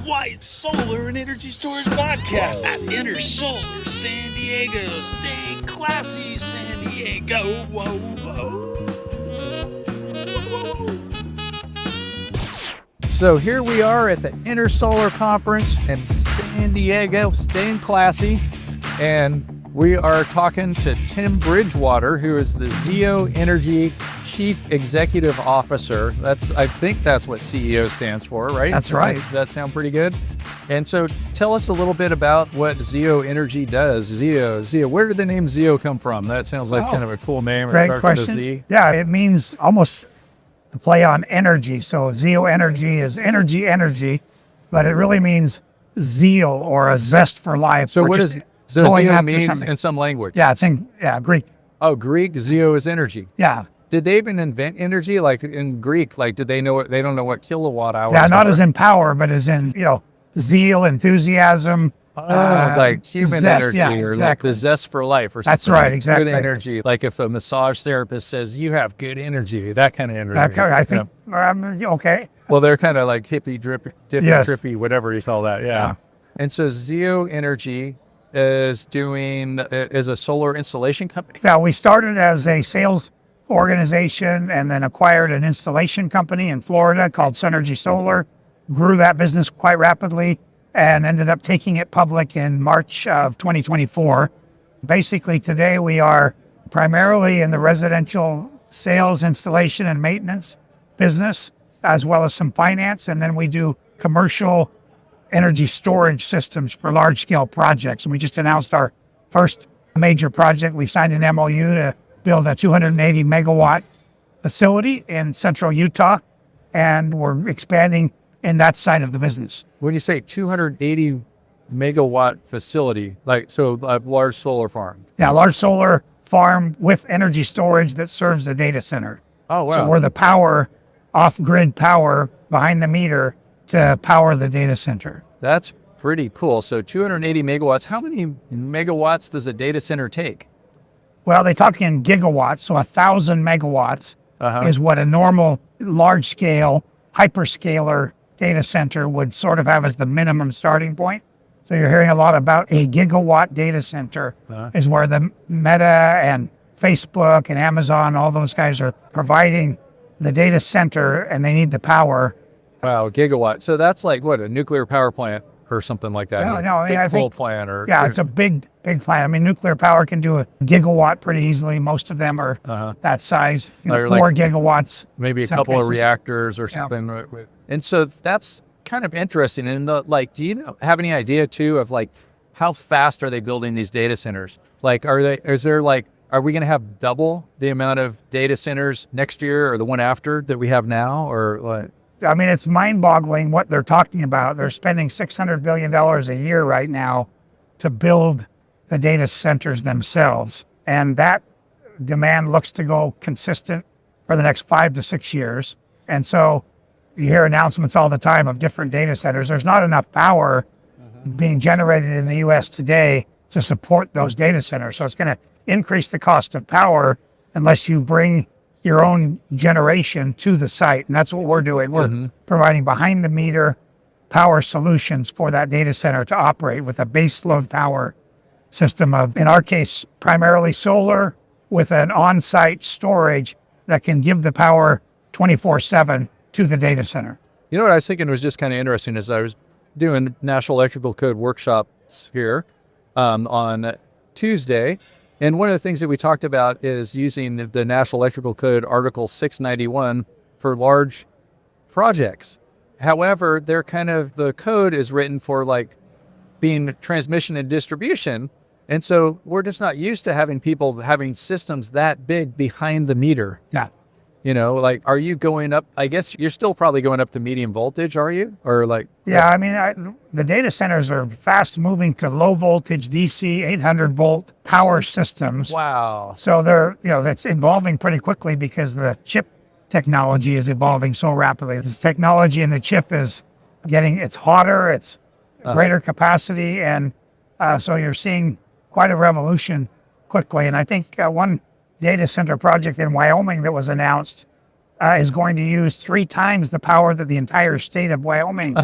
worldwide solar and energy storage podcast at Inner Solar San Diego. Stay classy, San Diego. Whoa, whoa. So here we are at the Inner Solar Conference in San Diego, staying classy, and we are talking to Tim Bridgewater, who is the ZEO Energy Chief Executive Officer. I think that's what CEO stands for, right? That's right. Does that sound pretty good? And so tell us a little bit about what ZEO Energy does. ZEO, where did the name ZEO come from? That sounds like kind of a cool name. Great question. Yeah, it means almost a play on energy. So ZEO Energy is energy, but it really means zeal or a zest for life. So what does ZEO means something in some language? Yeah, it's in Greek. Oh, Greek, ZEO is energy. Yeah. Did they even invent energy? Like in Greek, like did they know they don't know what kilowatt hours Yeah, not are? as in power, but as in, zeal, enthusiasm. Like human zest, energy, yeah, or exactly. like the zest for life, or something. That's right, like exactly. Good energy. Like if a massage therapist says you have good energy, that kind of energy. I think, okay. Well, they're kind of like hippie, dippy, Yes. trippy, whatever you call that. Yeah. And so ZEO Energy is a solar installation company. Yeah, we started as a sales organization and then acquired an installation company in Florida called Synergy Solar, grew that business quite rapidly, and ended up taking it public in March of 2024. Basically, today we are primarily in the residential sales, installation, and maintenance business, as well as some finance, and then we do commercial energy storage systems for large-scale projects. And we just announced our first major project. We signed an MOU to build a 280 megawatt facility in central Utah, and we're expanding in that side of the business. When you say 280 megawatt facility, like so a large solar farm. Yeah, large solar farm with energy storage that serves the data center. Oh, wow. So we're the power, off-grid power behind the meter to power the data center. That's pretty cool. So 280 megawatts. How many megawatts does a data center take? Well, they talk in gigawatts, so 1,000 megawatts is what a normal large-scale hyperscaler data center would sort of have as the minimum starting point. So you're hearing a lot about a gigawatt data center is where the Meta and Facebook and Amazon, all those guys are providing the data center and they need the power. Wow, gigawatt. So that's like what, a nuclear power plant or something like that? No, I mean, I think plant or it's a big plant. I mean, nuclear power can do a gigawatt pretty easily. Most of them are that size, 4 gigawatts. Maybe a couple of reactors or something. Yeah. And so that's kind of interesting. And do you have any idea too of like how fast are they building these data centers? Like, are we going to have double the amount of data centers next year or the one after that we have now, or what? I mean, it's mind-boggling what they're talking about. They're spending $600 billion a year right now to build the data centers themselves. And that demand looks to go consistent for the next 5 to 6 years. And so you hear announcements all the time of different data centers. There's not enough power being generated in the U.S. today to support those data centers. So it's going to increase the cost of power unless you bring your own generation to the site. And that's what we're doing. We're providing behind the meter power solutions for that data center to operate with a base load power system of, in our case, primarily solar with an on-site storage that can give the power 24/7 to the data center. You know what I was thinking was just kind of interesting is I was doing National Electrical Code workshops here on Tuesday. And one of the things that we talked about is using the National Electrical Code Article 691 for large projects. However, the code is written for like being transmission and distribution. And so we're just not used to having people having systems that big behind the meter. Yeah. Are you going up? I guess you're still probably going up to medium voltage, are you? Or like? Yeah, I mean, the data centers are fast moving to low voltage DC 800 volt power systems. Wow. So that's evolving pretty quickly because the chip technology is evolving so rapidly. The technology in the chip is it's hotter, it's greater capacity. And so you're seeing quite a revolution quickly. And I think one data center project in Wyoming that was announced is going to use 3 times the power that the entire state of Wyoming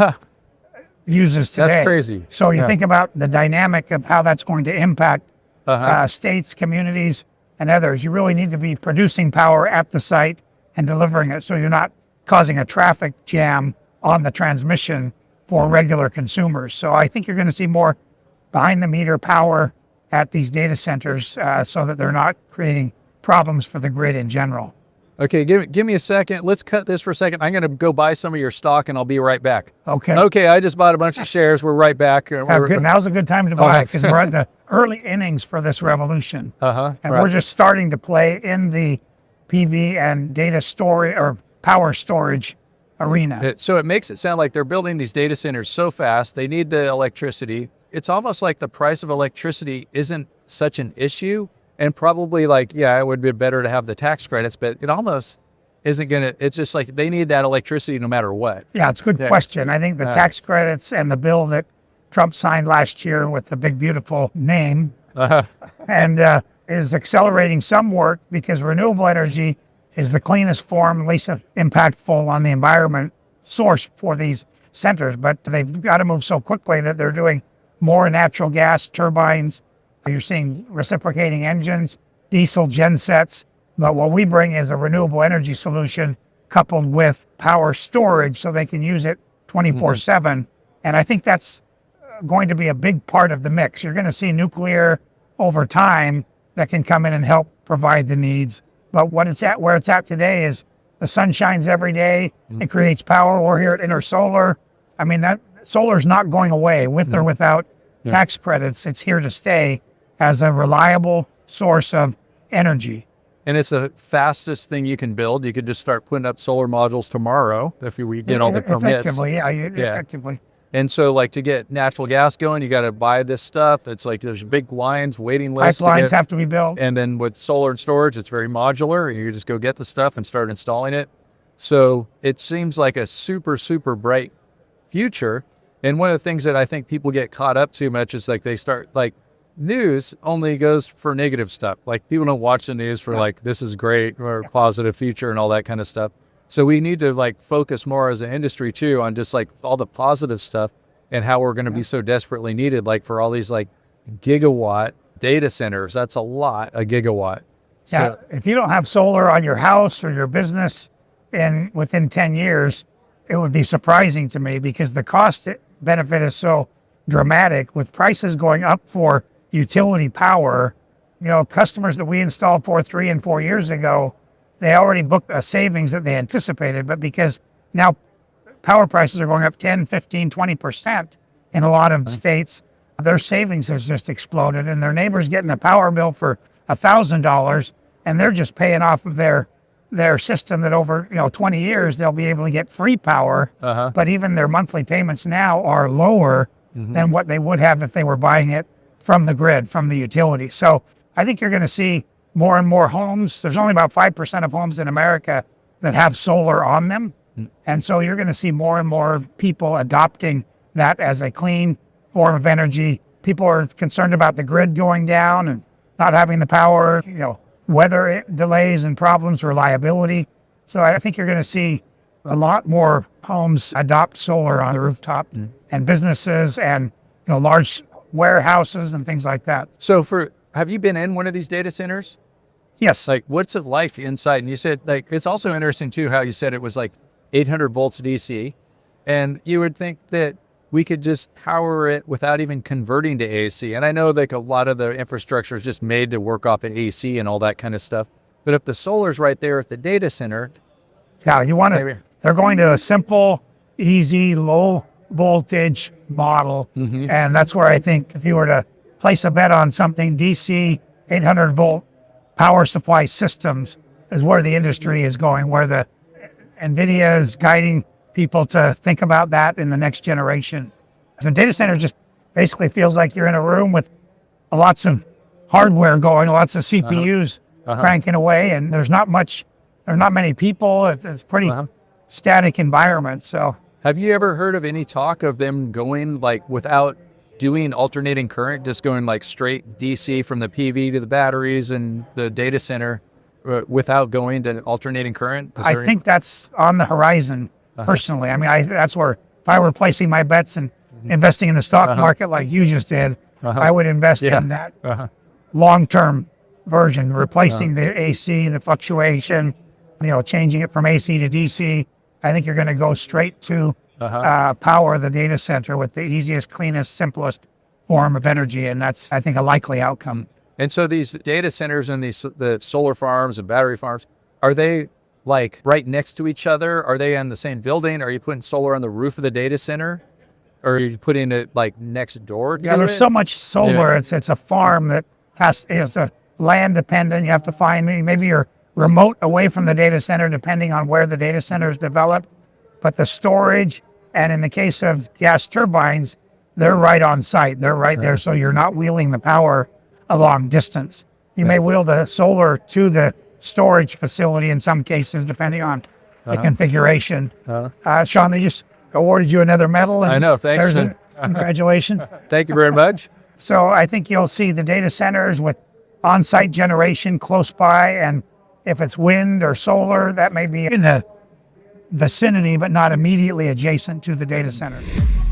uses today. That's crazy. So you Yeah. think about the dynamic of how that's going to impact states, communities, and others. You really need to be producing power at the site and delivering it, so you're not causing a traffic jam on the transmission for regular consumers. So I think you're going to see more behind the meter power at these data centers so that they're not creating problems for the grid in general. Okay, give me a second. Let's cut this for a second. I'm going to go buy some of your stock, and I'll be right back. Okay. Okay, I just bought a bunch of shares. We're right back. Good. Now's a good time to buy because we're at the early innings for this revolution. And we're just starting to play in the PV and data storage or power storage arena. So it makes it sound like they're building these data centers so fast. They need the electricity. It's almost like the price of electricity isn't such an issue. And probably like, yeah, it would be better to have the tax credits, but it almost isn't going to, it's just like they need that electricity no matter what. Yeah, it's a good question. I think the tax credits and the bill that Trump signed last year with the big, beautiful name and is accelerating some work because renewable energy is the cleanest form, least impactful on the environment source for these centers. But they've got to move so quickly that they're doing more natural gas turbines. You're seeing reciprocating engines, diesel gensets. But what we bring is a renewable energy solution coupled with power storage so they can use it 24/7. And I think that's going to be a big part of the mix. You're going to see nuclear over time that can come in and help provide the needs. But where it's at today is the sun shines every day. It creates power. We're here at InterSolar. I mean, that solar's not going away with or without tax credits. It's here to stay as a reliable source of energy. And it's the fastest thing you can build. You could just start putting up solar modules tomorrow if we get all the permits. Effectively, effectively. And so like to get natural gas going, you got to buy this stuff. It's like there's big lines, waiting lists. Pipelines have to be built. And then with solar and storage, it's very modular. You just go get the stuff and start installing it. So it seems like a super, super bright future. And one of the things that I think people get caught up too much is like they start like news only goes for negative stuff. Like people don't watch the news for like, this is great or positive future and all that kind of stuff. So we need to like focus more as an industry too on just like all the positive stuff and how we're going to be so desperately needed. Like for all these like gigawatt data centers, that's a lot, a gigawatt. Yeah. So, if you don't have solar on your house or your business within 10 years, it would be surprising to me because the cost benefit is so dramatic with prices going up for utility power. You know, customers that we installed for 3 and 4 years ago, they already booked a savings that they anticipated, but because now power prices are going up 10, 15, 20% in a lot of states, their savings has just exploded and their neighbor's getting a power bill for $1,000 and they're just paying off of their system that over 20 years they'll be able to get free power, but even their monthly payments now are lower than what they would have if they were buying it from the grid, from the utility. So I think you're going to see more and more homes. There's only about 5% of homes in America that have solar on them. And so you're going to see more and more people adopting that as a clean form of energy. People are concerned about the grid going down and not having the power, weather delays and problems, reliability. So I think you're going to see a lot more homes adopt solar on the rooftop and businesses and large warehouses and things like that. So have you been in one of these data centers? Yes. Like what's it like inside? And you said like, it's also interesting too, how you said it was like 800 volts DC. And you would think that we could just power it without even converting to AC. And I know like a lot of the infrastructure is just made to work off of AC and all that kind of stuff. But if the solar's right there at the data center. Yeah, they're going to a simple, easy, low voltage model. And that's where I think if you were to place a bet on something, DC 800 volt power supply systems is where the industry is going, where the NVIDIA is guiding people to think about that in the next generation. So data center just basically feels like you're in a room with lots of hardware going, lots of CPUs cranking away, and there's not many people. It's pretty static environment. So have you ever heard of any talk of them going like without doing alternating current, just going like straight DC from the PV to the batteries and the data center without going to alternating current? I think that's on the horizon personally. I mean, that's where if I were placing my bets in investing in the stock market like you just did. I would invest in that long-term version, replacing the AC, the fluctuation, changing it from AC to DC. I think you're going to go straight to power the data center with the easiest, cleanest, simplest form of energy. And that's, I think, a likely outcome. And so these data centers and the solar farms and battery farms, are they like right next to each other? Are they in the same building? Are you putting solar on the roof of the data center? Or are you putting it like next door to there's it? so much solar. It's a farm that it's a land dependent. You have to find, maybe you're remote away from the data center depending on where the data center is developed. But the storage, and in the case of gas turbines, they're right on site. They're right there, so you're not wheeling the power a long distance. You may wheel the solar to the storage facility in some cases, depending on the configuration. Sean, they just awarded you another medal. And I know, thanks. Congratulations. Thank you very much. So I think you'll see the data centers with on-site generation close by, and if it's wind or solar, that may be in the vicinity, but not immediately adjacent to the data center.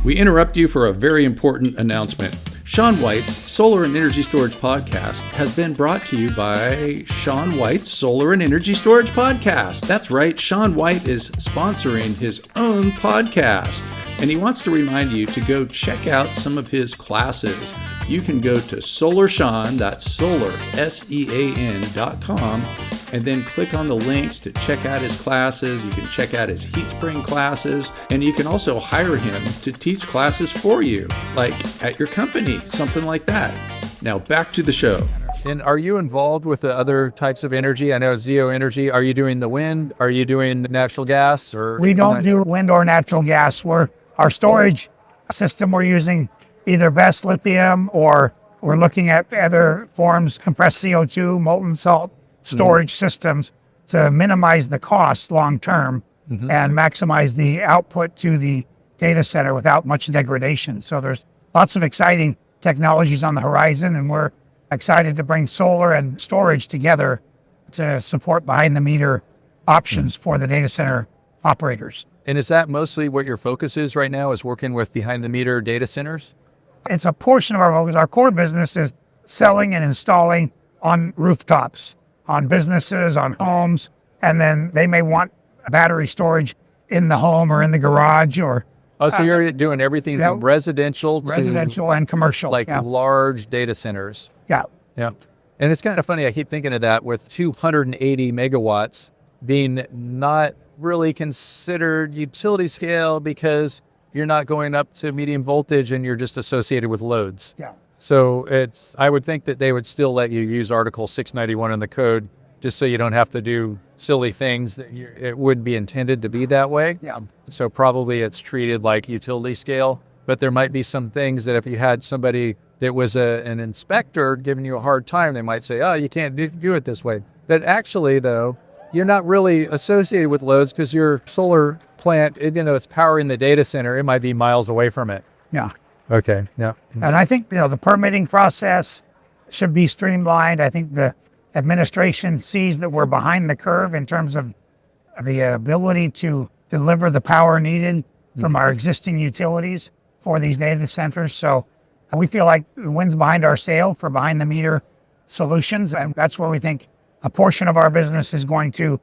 We interrupt you for a very important announcement. Sean White's Solar and Energy Storage Podcast has been brought to you by Sean White's Solar and Energy Storage Podcast. That's right, Sean White is sponsoring his own podcast, and he wants to remind you to go check out some of his classes. You can go to SolarSEAN, that's Solar, SEAN.com, and then click on the links to check out his classes. You can check out his heat spring classes, and you can also hire him to teach classes for you, like at your company, something like that. Now back to the show. And are you involved with the other types of energy? I know ZEO Energy. Are you doing the wind? Are you doing natural gas? Or we don't do wind or natural gas. Our storage system, we're using either BESS lithium, or we're looking at other forms, compressed CO2, molten salt storage systems to minimize the costs long term and maximize the output to the data center without much degradation. So there's lots of exciting technologies on the horizon, and we're excited to bring solar and storage together to support behind the meter options for the data center operators. And is that mostly what your focus is right now, is working with behind the meter data centers? It's a portion of our focus. Our core business is selling and installing on rooftops, on businesses, on homes, and then they may want battery storage in the home or in the garage, or so you're doing everything from residential and commercial, like large data centers. Yeah. And it's kind of funny, I keep thinking of that with 280 megawatts being not really considered utility scale because you're not going up to medium voltage and you're just associated with loads. Yeah. So I would think that they would still let you use Article 691 in the code, just so you don't have to do silly things that it wouldn't be intended to be that way. Yeah. So probably it's treated like utility scale, but there might be some things that if you had somebody that was an inspector giving you a hard time, they might say, oh, you can't do it this way. But actually, though, you're not really associated with loads because your solar plant, it's powering the data center. It might be miles away from it. Yeah. Okay. Yeah. And I think, the permitting process should be streamlined. I think the administration sees that we're behind the curve in terms of the ability to deliver the power needed from our existing utilities for these data centers. So we feel like the wind's behind our sail for behind the meter solutions. And that's where we think a portion of our business is going to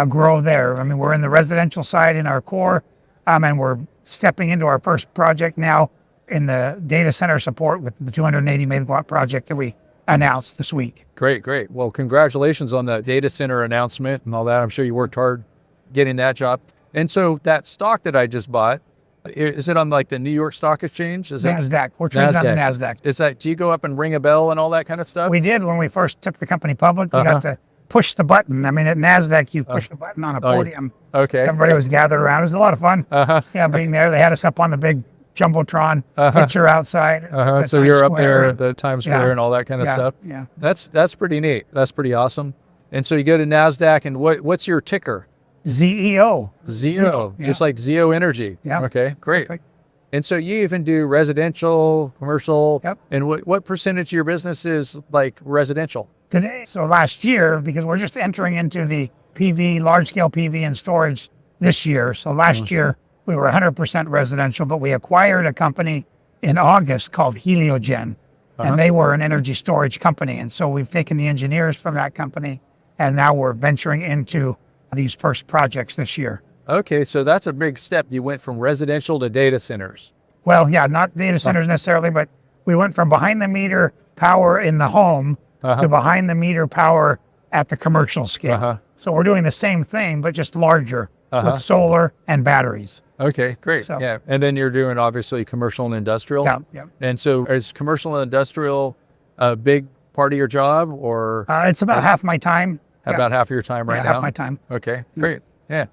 grow there. I mean, we're in the residential side in our core, and we're stepping into our first project now in the data center support with the 280 megawatt project that we announced this week. Great. Well, congratulations on the data center announcement and all that. I'm sure you worked hard getting that job. And so that stock that I just bought, is it on like the New York Stock Exchange? Is Nasdaq. We're trading on the Nasdaq. Do you go up and ring a bell and all that kind of stuff? We did when we first took the company public. We got to push the button. I mean, at Nasdaq, you push the button on a podium. Okay. Everybody was gathered around. It was a lot of fun. Yeah, being there. They had us up on the big Jumbotron picture outside. So you're up there at the Times Square and all that kind of stuff. Yeah. That's pretty neat. That's pretty awesome. And so you go to Nasdaq, and what's your ticker? ZEO. ZEO, just like ZEO Energy. Yeah. Okay, great. Perfect. And so you even do residential, commercial. Yep. And what percentage of your business is like residential? Today, so last year, because we're just entering into the PV, large scale PV and storage this year. So last year we were 100% residential, but we acquired a company in August called Heliogen, and they were an energy storage company. And so we've taken the engineers from that company, and now we're venturing into these first projects this year. Okay, so that's a big step. You went from residential to data centers. Well, yeah, not data centers necessarily, but we went from behind the meter power in the home to behind the meter power at the commercial scale. So we're doing the same thing, but just larger with solar and batteries. Okay, great. So- Yeah, and then you're doing obviously commercial and industrial. Yeah. And so is commercial and industrial a big part of your job, or It's about half my time. about half of your time right now? Half my time. Okay, great. Yeah.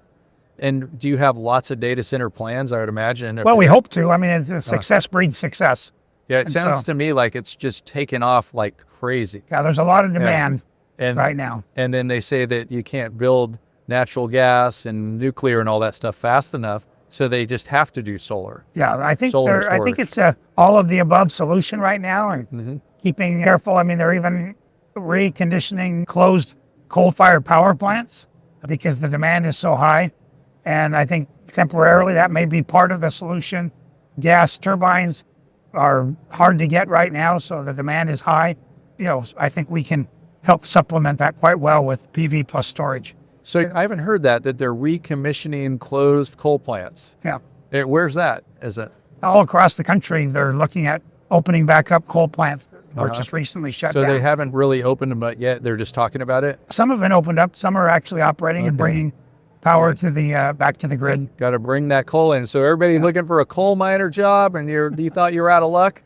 And do you have lots of data center plans, I would imagine? Well, we hope to. I mean, it's success breeds success. Yeah, it and sounds so- to me like it's just taken off like crazy. Yeah, there's a lot of demand And right now. And then they say that you can't build natural gas and nuclear and all that stuff fast enough, so they just have to do solar. Yeah, I think Solar I think storage. it's a all of the above solution right now, and keeping careful. I mean, they're even reconditioning closed coal-fired power plants because the demand is so high, and I think temporarily that may be part of the solution. Gas turbines are hard to get right now, so the demand is high. You know, I think we can help supplement that quite well with PV plus storage. So I haven't heard that they're recommissioning closed coal plants. Yeah. Where's that? Is it? All across the country, they're looking at opening back up coal plants that were just recently shut So down. they haven't really opened them up yet. They're just talking about it. Some have been opened up. Some are actually operating and bringing power to the back to the grid. Got to bring that coal in. So everybody looking for a coal miner job, and you thought you were out of luck.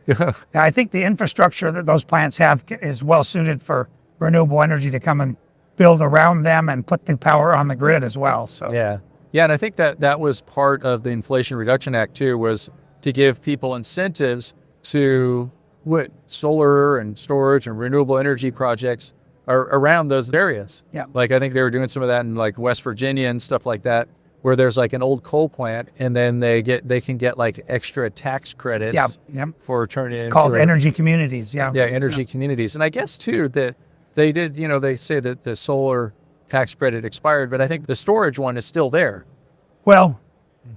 Yeah, I think the infrastructure that those plants have is well suited for renewable energy to come and build around them and put the power on the grid as well. So Yeah, and I think that was part of the Inflation Reduction Act too, was to give people incentives to what solar and storage and renewable energy projects are around those areas. Yeah. Like I think they were doing some of that in like West Virginia and stuff like that, where there's like an old coal plant, and then they can get like extra tax credits for turning it called into energy communities. Yeah. energy communities. And I guess too that they did, they say that the solar tax credit expired, but I think the storage one is still there. Well,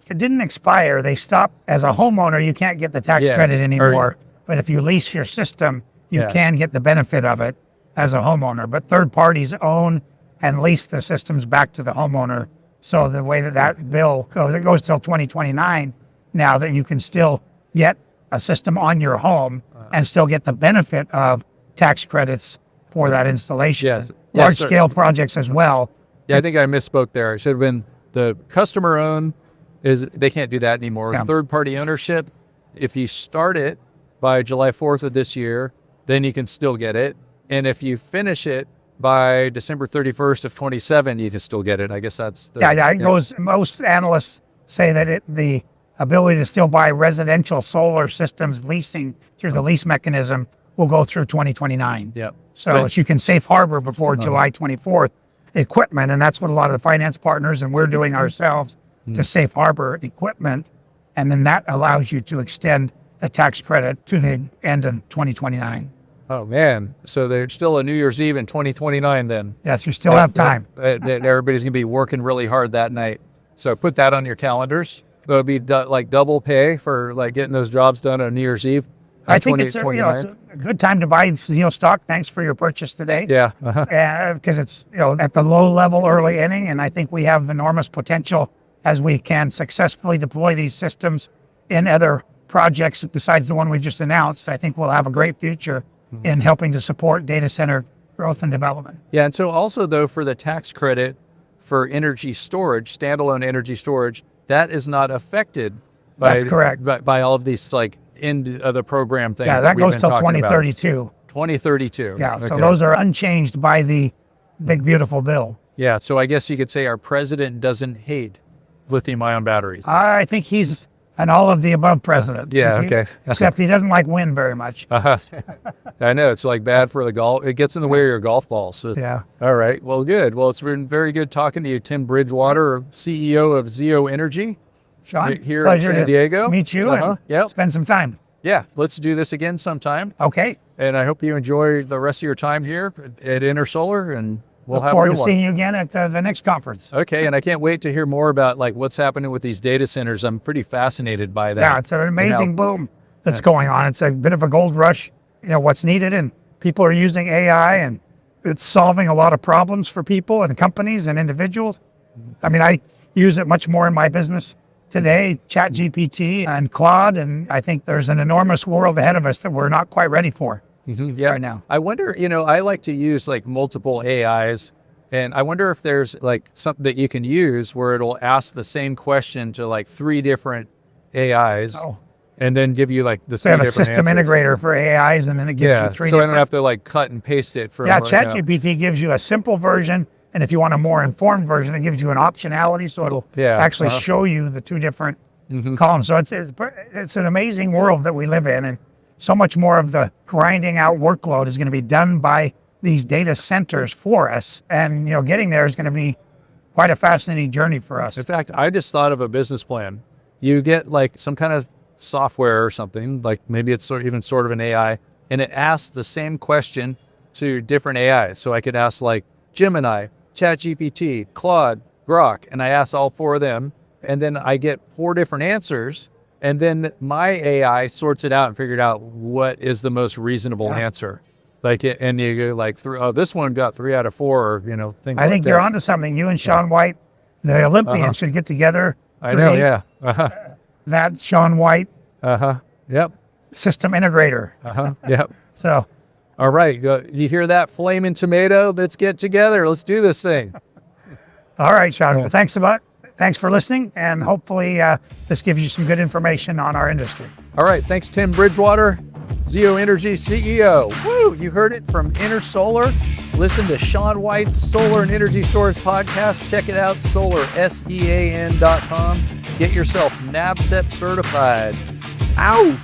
it didn't expire. They stopped. As a homeowner, you can't get the tax credit anymore. But if you lease your system, you can get the benefit of it as a homeowner. But third parties own and lease the systems back to the homeowner. So the way that bill goes, it goes till 2029 now, that you can still get a system on your home and still get the benefit of tax credits for that installation. Yes. Large scale projects as well. Yeah, I think I misspoke there. It should have been the customer owned. They can't do that anymore. Yeah. Third party ownership, if you start it by July 4th of this year, then you can still get it. And if you finish it by December 31st of 27, you can still get it. I guess that's the... It goes, most analysts say that the ability to still buy residential solar systems leasing through the lease mechanism will go through 2029. Yep. So Right. you can safe harbor before July 24th equipment, and that's what a lot of the finance partners and we're doing ourselves to safe harbor equipment, and then that allows you to extend the tax credit to the end of 2029. Oh, man. So there's still a New Year's Eve in 2029 then. Yes, you still have time. Everybody's going to be working really hard that night. So put that on your calendars. It'll be like double pay for like getting those jobs done on New Year's Eve. I think it's a good time to buy ZEO stock. Thanks for your purchase today. Yeah. Because it's at the low level early inning, and I think we have enormous potential as we can successfully deploy these systems in other projects besides the one we just announced. I think we'll have a great future in helping to support data center growth and development. Yeah, and so also though for the tax credit for energy storage, standalone energy storage, that is not affected by That's correct. by all of these like end of the program things. Yeah, that goes till 2032. 2032. Yeah, so Okay. those are unchanged by the big beautiful bill. Yeah, so I guess you could say our president doesn't hate lithium-ion batteries. I think he's an all of the above president. Yeah, okay. Except he doesn't like wind very much. I know, it's like bad for the golf. It gets in the way of your golf balls. So. Yeah. All right, well, good. Well, it's been very good talking to you, Tim Bridgewater, CEO of ZEO Energy. Sean, Here in pleasure San Diego. to meet you and Yep. spend some time. Yeah, let's do this again sometime. Okay. And I hope you enjoy the rest of your time here at Inner Solar. And We'll Look have a forward good to one. seeing you again at the next conference. Okay, and I can't wait to hear more about like what's happening with these data centers. I'm pretty fascinated by that. Yeah, it's an amazing boom that's going on. It's a bit of a gold rush, what's needed, and people are using AI, and it's solving a lot of problems for people and companies and individuals. I mean, I use it much more in my business today, ChatGPT and Claude, and I think there's an enormous world ahead of us that we're not quite ready for. Yeah. Right now. I wonder, I like to use like multiple AIs, and I wonder if there's like something that you can use where it'll ask the same question to like 3 different AIs, and then give you like the 3 We have a different system answers. integrator for AIs, and then it gives you 3 so I different. don't have to like cut and paste it from. Yeah, ChatGPT gives you a simple version, and if you want a more informed version, it gives you an optionality, so it'll actually show you the 2 different columns. So it's an amazing world that we live in, and so much more of the grinding out workload is going to be done by these data centers for us, and getting there is going to be quite a fascinating journey for us. In fact, I just thought of a business plan. You get like some kind of software or something, like maybe it's even sort of an AI, and it asks the same question to different AIs. So I could ask like Gemini, ChatGPT, Claude, Grok, and I ask all 4 of them, and then I get 4 different answers, and then my AI sorts it out and figured out what is the most reasonable answer. And you go like, this one got 3 out of 4, or things like that. I think you're onto something. You and Shaun White, the Olympians, should get together. I know, yeah. That Shaun White Yep. system integrator. Yep. So, all right. You hear that, flaming tomato? Let's get together. Let's do this thing. all right, Shaun. Thanks a lot. Thanks for listening, and hopefully this gives you some good information on our industry. All right. Thanks, Tim Bridgewater, ZEO Energy CEO. Woo! You heard it from Inner Solar. Listen to Shaun White's Solar and Energy Storage podcast. Check it out, solarsean.com. Get yourself NABCEP certified. Ow!